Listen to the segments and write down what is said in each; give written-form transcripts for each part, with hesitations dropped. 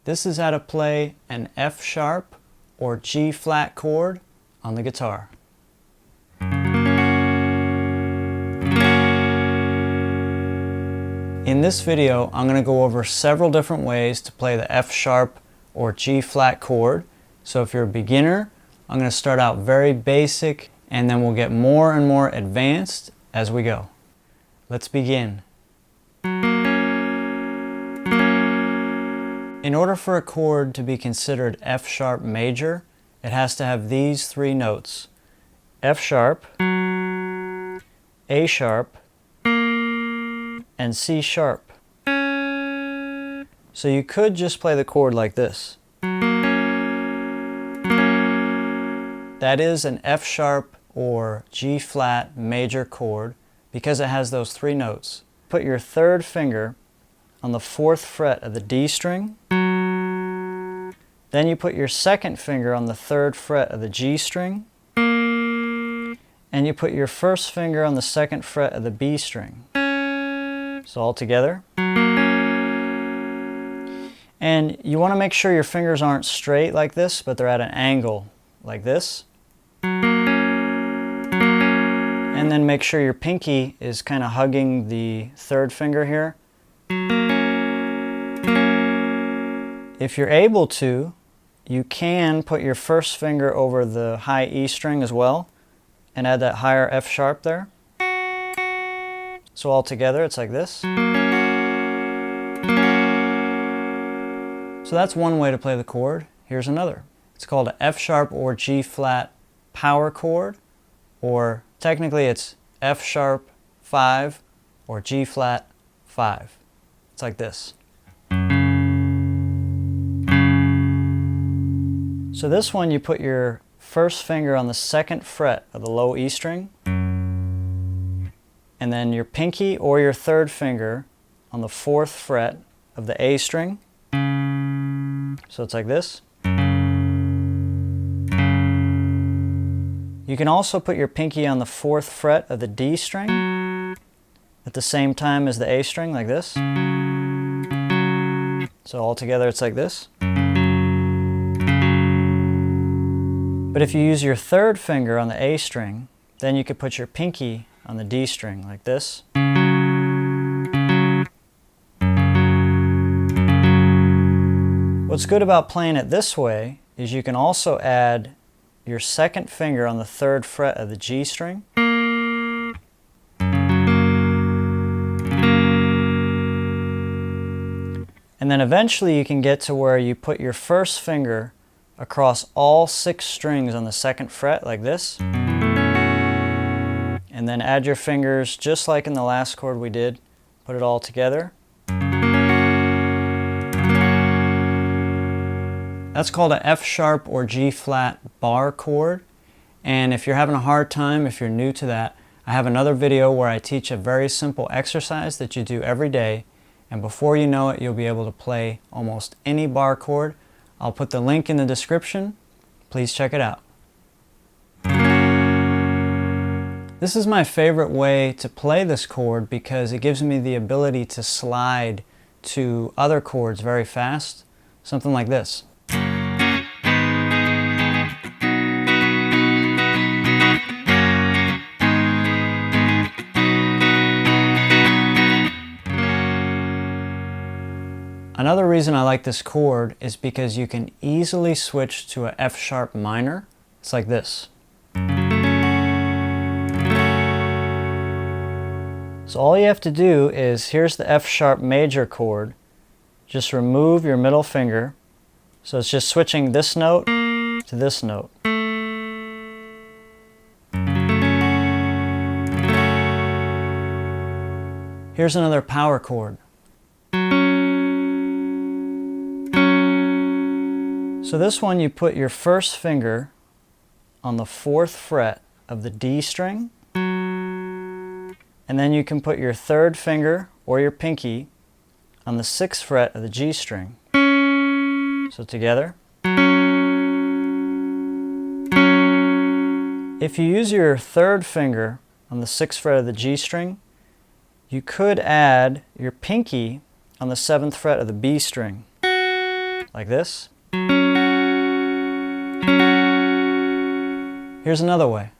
This is how to play an F sharp or G flat chord on the guitar. In this video, I'm going to go over several different ways to play the F sharp or G flat chord. So if you're a beginner, I'm going to start out very basic and then we'll get more and more advanced as we go. Let's begin. In order for a chord to be considered F sharp major, it has to have these three notes: F sharp, A sharp, and C sharp. So you could just play the chord like this. That is an F sharp or G flat major chord because it has those three notes. Put your third finger on the 4th fret of the D string. Then you put your second finger on the 3rd fret of the G string. And you put your first finger on the 2nd fret of the B string. So all together. And you want to make sure your fingers aren't straight like this, but they're at an angle like this. And then make sure your pinky is kind of hugging the 3rd finger here. If you're able to, you can put your first finger over the high E string as well and add that higher F sharp there. So all together it's like this. So that's one way to play the chord. Here's another. It's called an F sharp or G flat power chord, or technically it's F sharp 5 or G flat 5. It's like this. So this one, you put your first finger on the 2nd fret of the low E string, and then your pinky or your 3rd finger on the 4th fret of the A string. So it's like this. You can also put your pinky on the 4th fret of the D string at the same time as the A string, like this. So all together it's like this. But if you use your 3rd finger on the A string, then you could put your pinky on the D string like this. What's good about playing it this way is you can also add your 2nd finger on the 3rd fret of the G string. And then eventually you can get to where you put your first finger across all 6 strings on the 2nd fret like this. And then add your fingers just like in the last chord we did. Put it all together. That's called an F sharp or G flat barre chord. And if you're having a hard time, if you're new to that, I have another video where I teach a very simple exercise that you do every day. And before you know it, you'll be able to play almost any barre chord. I'll put the link in the description. Please check it out. This is my favorite way to play this chord because it gives me the ability to slide to other chords very fast. Something like this. Another reason I like this chord is because you can easily switch to a F sharp minor. It's like this. So all you have to do is, here's the F sharp major chord. Just remove your middle finger. So it's just switching this note to this note. Here's another power chord. So this one, you put your first finger on the 4th fret of the D string, and then you can put your 3rd finger or your pinky on the 6th fret of the G string. So together. If you use your 3rd finger on the 6th fret of the G string, you could add your pinky on the 7th fret of the B string. like this. Here's another way.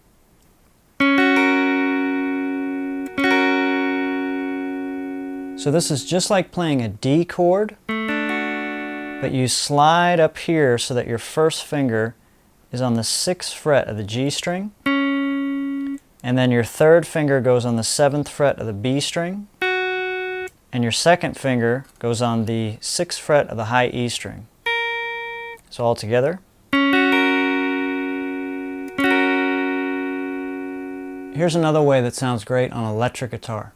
So this is just like playing a D chord, but you slide up here so that your first finger is on the 6th fret of the G string, and then your third finger goes on the 7th fret of the B string, and your second finger goes on the 6th fret of the high E string. So all together. Here's another way that sounds great on electric guitar.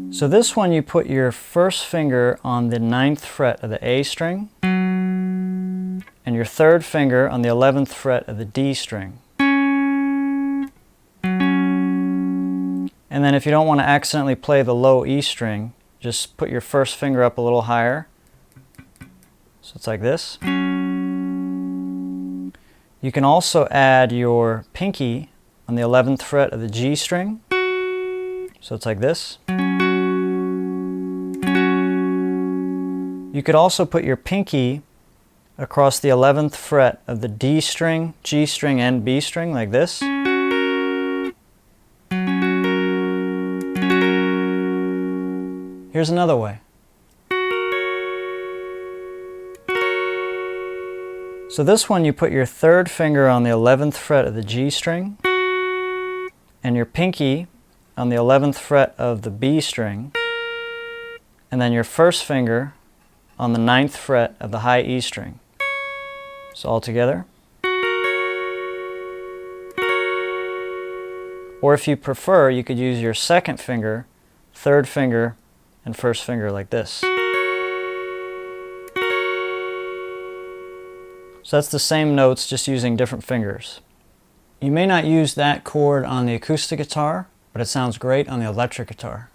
So this one you put your first finger on the 9th fret of the A string and your third finger on the 11th fret of the D string. And then if you don't want to accidentally play the low E string, just put your first finger up a little higher. So it's like this. You can also add your pinky on the 11th fret of the G string. So it's like this. You could also put your pinky across the 11th fret of the D string, G string, and B string like this. Here's another way. So this one you put your third finger on the 11th fret of the G string and your pinky on the 11th fret of the B string, and then your first finger on the 9th fret of the high E string. So all together. Or if you prefer, you could use your second finger, third finger, and first finger like this. So that's the same notes, just using different fingers. You may not use that chord on the acoustic guitar, but it sounds great on the electric guitar.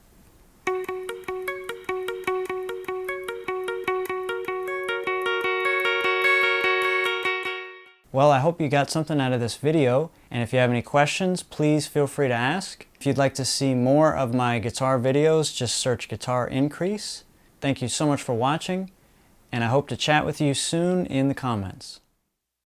Well, I hope you got something out of this video, and if you have any questions, please feel free to ask. If you'd like to see more of my guitar videos, just search Guitarincrease. Thank you so much for watching, and I hope to chat with you soon in the comments.